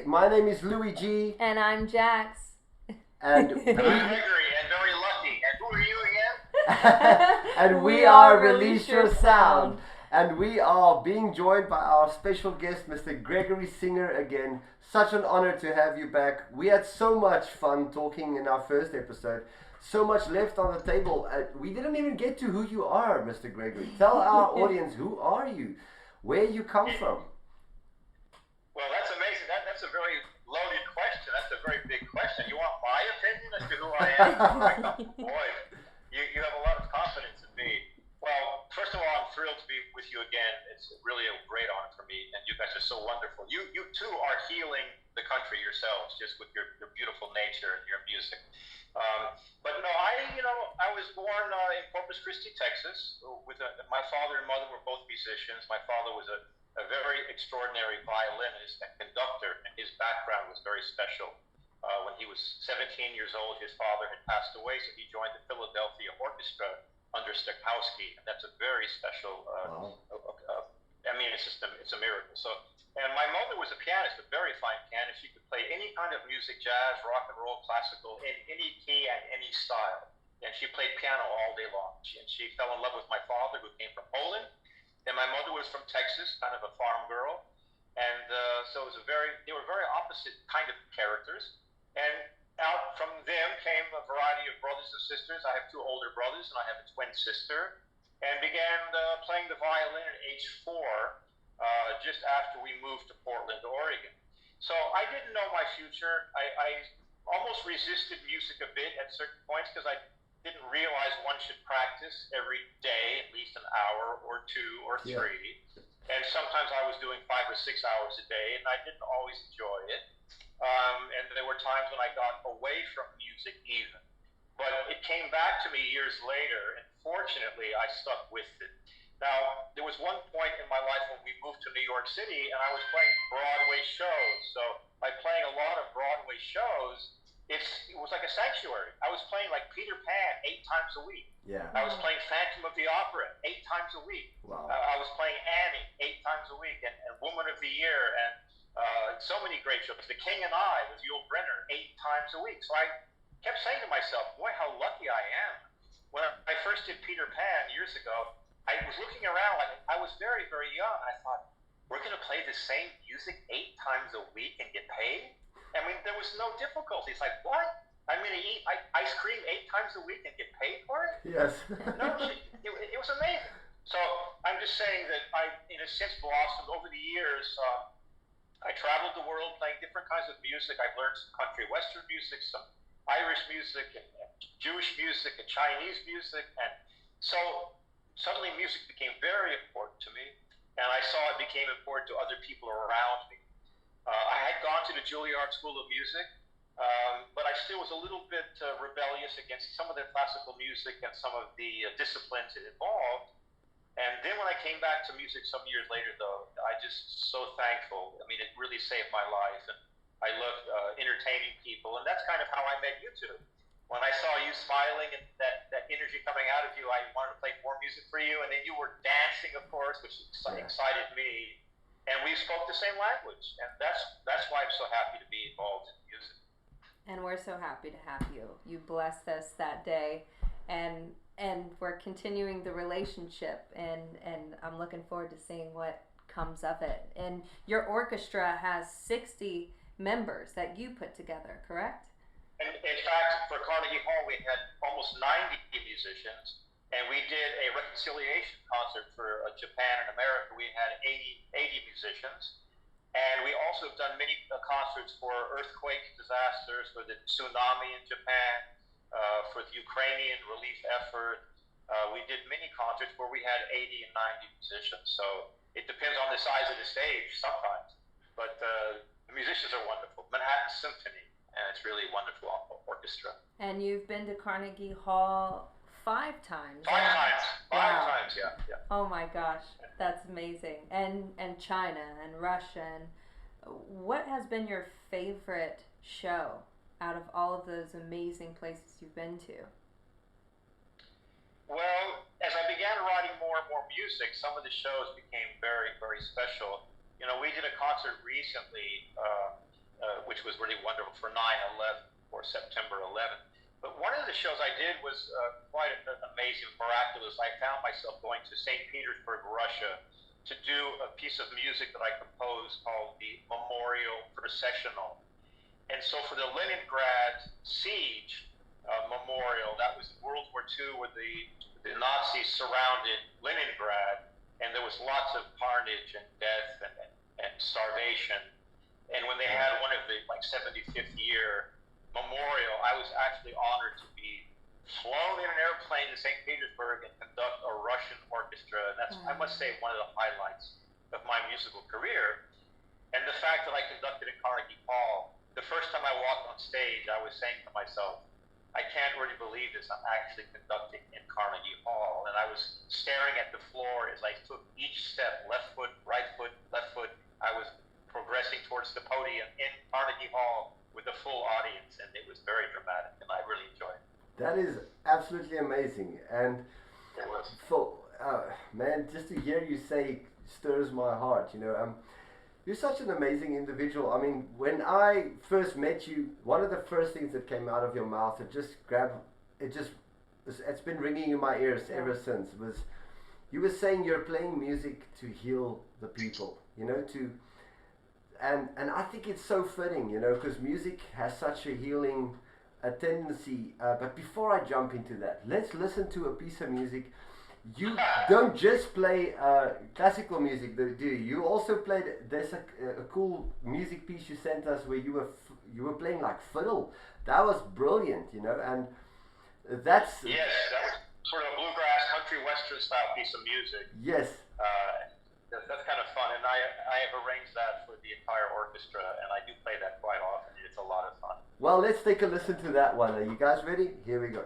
My name is Louis G. And I'm Jax. And I'm Gregory, and very lucky. And who are you again? and we are Release Your Sound. And we are being joined by our special guest, Mr. Gregory Singer again. Such an honor to have you back. We had so much fun talking in our first episode. So much left on the table. We didn't even get to who you are, Mr. Gregory. Tell our audience, who are you? Where you come from? Well, that's amazing. That's a very loaded question. That's a very big question. You want my opinion as to who I am? Boy, you have a lot of confidence in me. Well, first of all, I'm thrilled to be with you again. It's really a great honor for me, and you guys are so wonderful. You too are healing the country yourselves, just with your beautiful nature and your music. But no, I was born in Corpus Christi, Texas. My father and mother were both musicians. My father was a very extraordinary violinist and conductor, and his background was very special. When he was 17 years old, his father had passed away, so he joined the Philadelphia Orchestra under Stokowski, and that's a very special. It's a miracle. So, and my mother was a pianist, a very fine pianist. She could play any kind of music, jazz, rock and roll, classical, in any key and any style. And she played piano all day long. She fell in love with my father, who came from Poland. And my mother was from Texas, kind of a farm girl. And so it was they were very opposite kind of characters. And out from them came a variety of brothers and sisters. I have two older brothers, and I have a twin sister. And began playing the violin at age 4, just after we moved to Portland, Oregon. So I didn't know my future. I almost resisted music a bit at certain points because I didn't realize one should practice every day, at least an hour or 2 or 3. Yeah. And sometimes I was doing 5 or 6 hours a day, and I didn't always enjoy it. And there were times when I got away from music even. But it came back to me years later, and fortunately I stuck with it. Now, there was one point in my life when we moved to New York City, and I was playing Broadway shows. So by playing a lot of Broadway shows, it was like a sanctuary. I was playing like Peter Pan 8 times a week. Yeah. I was playing Phantom of the Opera 8 times a week. Wow. I was playing Annie 8 times a week, and Woman of the Year, and so many great shows. The King and I with Yul Brynner 8 times a week. So I kept saying to myself, boy, how lucky I am. When I first did Peter Pan years ago, I was looking around, like I was very, very young, and I thought, we're going to play the same music 8 times a week and get paid? I mean, there was no difficulty. It's like, what? I'm going to eat ice cream 8 times a week and get paid for it? Yes. No, it was amazing. So I'm just saying that I, in a sense, blossomed over the years. I traveled the world playing different kinds of music. I've learned some country western music, some Irish music, and Jewish music, and Chinese music. And so suddenly music became very important to me, and I saw it became important to other people around me. I had gone to the Juilliard School of Music, but I still was a little bit rebellious against some of the classical music and some of the disciplines it involved. And then when I came back to music some years later, though, I just so thankful. I mean, it really saved my life, and I love entertaining people, and that's kind of how I met you two. When I saw you smiling and that energy coming out of you, I wanted to play more music for you, and then you were dancing, of course, which excited me. And we spoke the same language, and that's why I'm so happy to be involved in music. And we're so happy to have you. You blessed us that day, and we're continuing the relationship, and I'm looking forward to seeing what comes of it. And your orchestra has 60 members that you put together, correct? And in fact, for Carnegie Hall, we had almost 90 musicians, and we did a reconciliation concert for Japan and America. We had 80 musicians, and we also have done many concerts for earthquake disasters, for the tsunami in Japan, for the Ukrainian relief effort. We did many concerts where we had 80 and 90 musicians. So it depends on the size of the stage sometimes, but the musicians are wonderful. Manhattan Symphonie. And it's really a wonderful orchestra. And you've been to Carnegie Hall 5 times. 5 times. Five Wow. times, yeah. Oh my gosh, that's amazing. And China and Russia. And what has been your favorite show out of all of those amazing places you've been to? Well, as I began writing more and more music, some of the shows became very, very special. You know, we did a concert recently which was really wonderful for 9/11 or September 11th. But one of the shows I did was quite amazing, miraculous. I found myself going to St. Petersburg, Russia, to do a piece of music that I composed called the Memorial Processional. And so for the Leningrad siege memorial, that was World War II, where the Nazis surrounded Leningrad, and there was lots of carnage and death and starvation. And when they had one of the 75th year memorial, I was actually honored to be flown in an airplane to St. Petersburg and conduct a Russian orchestra. And that's, I must say, one of the highlights of my musical career. And the fact that I conducted in Carnegie Hall, the first time I walked on stage, I was saying to myself, I can't really believe this. I'm actually conducting in Carnegie Hall. And I was staring at the floor as I took each step, left foot, right foot, left foot. I was progressing towards the podium in Carnegie Hall with a full audience, and it was very dramatic, and I really enjoyed it. That is absolutely amazing. And It was. so, man, just to hear you say stirs my heart. You're such an amazing individual. I mean, when I first met you, one of the first things that came out of your mouth, it's been ringing in my ears ever since, was you were saying you're playing music to heal the people, and I think it's so fitting, because music has such a healing tendency. But before I jump into that, let's listen to a piece of music. You don't just play classical music, do you? You also played. There's a cool music piece you sent us where you were playing like fiddle. That was brilliant, and that's Yes, that was sort of a bluegrass, country western style piece of music. yes. That's kind of fun, and I have arranged that for the entire orchestra, and I do play that quite often. It's a lot of fun. Well, let's take a listen to that one. Are you guys ready? Here we go.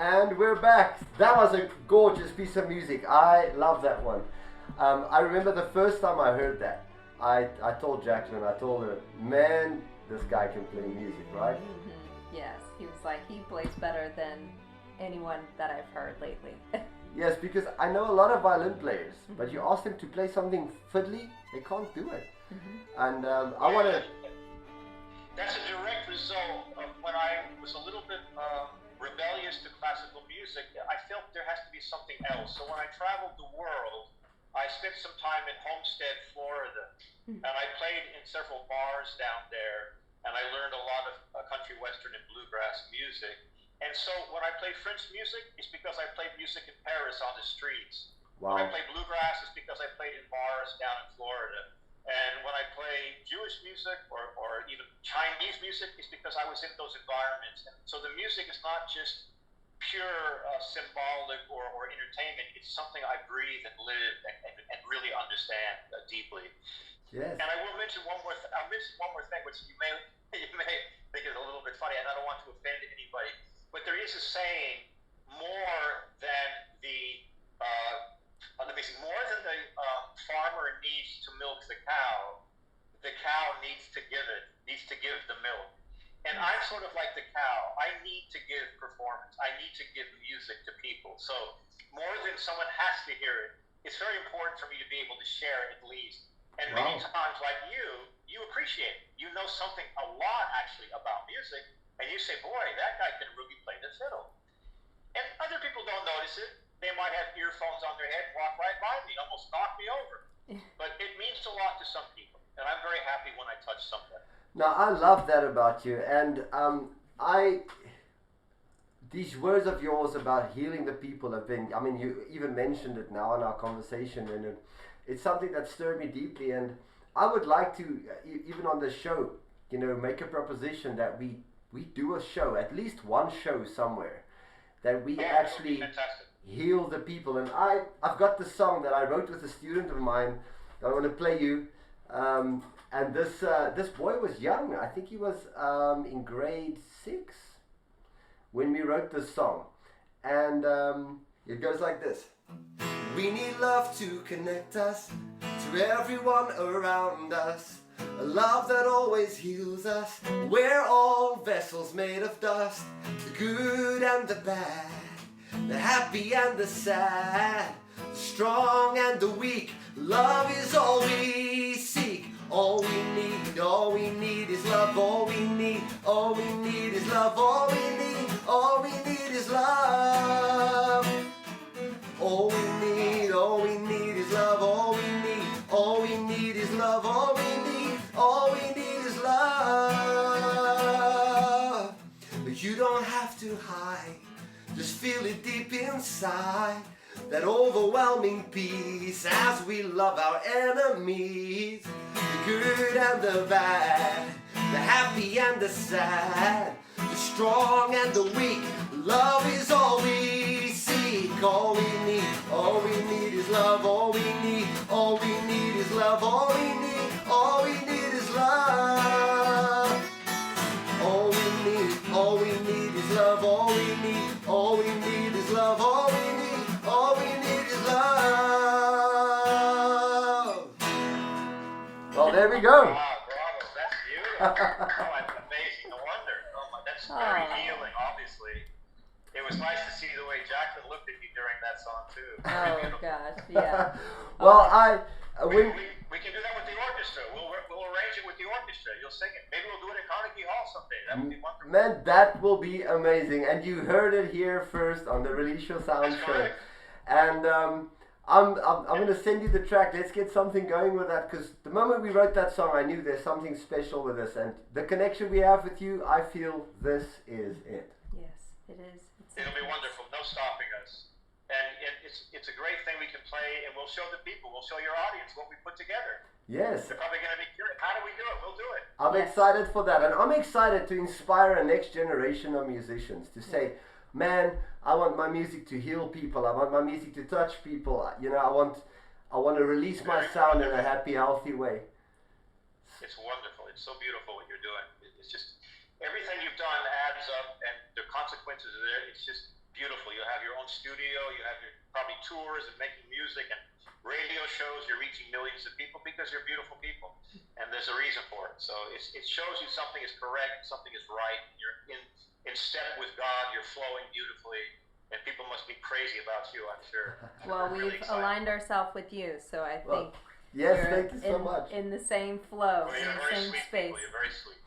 And we're back. That was a gorgeous piece of music. I love that one. I remember the first time I heard that, I told Jacqueline, I told her, man, this guy can play music, right? Mm-hmm. Yes, he was like, he plays better than anyone that I've heard lately. Yes, because I know a lot of violin players, but you ask them to play something fiddly, they can't do it. And I want to... That's a direct result of when I was a little bit rebellious to classical music. I felt there has to be something else. So when I traveled the world, I spent some time in Homestead, Florida, and I played in several bars down there, and I learned a lot of country western and bluegrass music. And so when I play French music, it's because I played music in Paris on the streets. Wow. When I play bluegrass, it's because I played in bars down in Florida. And when I play Jewish music or even Chinese music, it's because I was in those environments. And so the music is not just pure symbolic or entertainment. It's something I breathe and live and really understand deeply. Yes. And I will mention one more. I'll mention one more thing, which you may think is a little bit funny, and I don't want to offend anybody. But there is a saying: more than the let me see, more than the farmer needs to milk the cow needs to give the milk. And I'm sort of like the cow. I need to give performance. I need to give music to people. So more than someone has to hear it, it's very important for me to be able to share it at least. And many times, like you appreciate it. You know something a lot actually about music, and you say, boy, that guy can really play the fiddle. And other people don't notice it. They might have earphones on their head, walk right by me, almost knock me over. But it means a lot to some people, and I'm very happy when I touch somebody. Now, I love that about you, and these words of yours about healing the people have been, I mean, you even mentioned it now in our conversation, and it's something that stirred me deeply, and I would like to, even on the show, you know, make a proposition that we do a show, at least one show somewhere, that we actually heal the people. And I've got this song that I wrote with a student of mine that I want to play you. And this boy was young. I think he was in grade 6 when we wrote this song. And it goes like this. We need love to connect us to everyone around us. A love that always heals us. We're all vessels made of dust. The good and the bad, the happy and the sad, the strong and the weak. Love is all we seek. All we need is love. All we need is love. All we need is love. All we need is love. All we need is love. All we need is love. But you don't have to hide. Just feel it deep inside. That overwhelming peace as we love our enemies. The good and the bad, the happy and the sad, the strong and the weak. Love is all we seek. All we need is love. All we need is love. All we need is love. All we need is love. All we need is love. All we need is love. Well, there we go. Wow, bravo, that's beautiful. Oh, that's amazing. No wonder. Oh my, that's very healing, obviously. It was nice to see the way Jacqueline looked at you during that song, too. Oh, gosh, yeah. Well, we can do that with the orchestra. We'll arrange it with the orchestra. You'll sing it. Maybe we'll do it at Carnegie Hall someday. That would be wonderful. Man, that will be amazing. And you heard it here first on the Release Your Sound show. Correct. And I'm going to send you the track. Let's get something going with that, because the moment we wrote that song, I knew there's something special with this. And the connection we have with you, I feel this is it. Yes, it is. It'll be wonderful. No stopping us. And it's a great thing we can play, and we'll show the people, we'll show your audience what we put together. Yes. They're probably going to be curious. How do we do it? We'll do it. I'm excited for that. And I'm excited to inspire a next generation of musicians to say, man, I want my music to heal people. I want my music to touch people. You know, I want to release my sound in a happy, healthy way. It's wonderful. It's so beautiful what you're doing. It's just, everything you've done adds up, and the consequences are there. It's just beautiful. You have your own studio. You have your probably tours and making music and radio shows. You're reaching millions of people because you're beautiful people, and there's a reason for it. So it shows you something is correct, something is right. You're in step with God. You're flowing beautifully, and people must be crazy about you, I'm sure. Well, we've aligned ourselves with you, so I think yes, you're thank you so much. in the same flow, Well, in you're the very same sweet space. people. You're very sweet.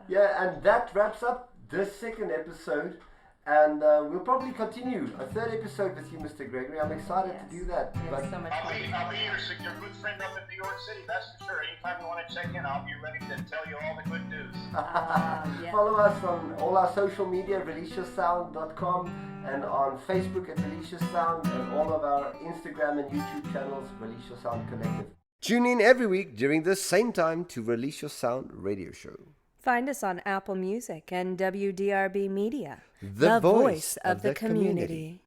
Yeah, and that wraps up this second episode. And we'll probably continue a third episode with you, Mr. Gregory. I'm excited to do that. But so much I'll be your good friend up in New York City, that's for sure. Anytime you want to check in, I'll be ready to tell you all the good news. Yeah. Follow us on all our social media, releaseyoursound.com, and on Facebook at Release Your Sound, and all of our Instagram and YouTube channels, Release Your Sound Collective. Tune in every week during the same time to Release Your Sound radio show. Find us on Apple Music and WDRB Media, The voice of the community.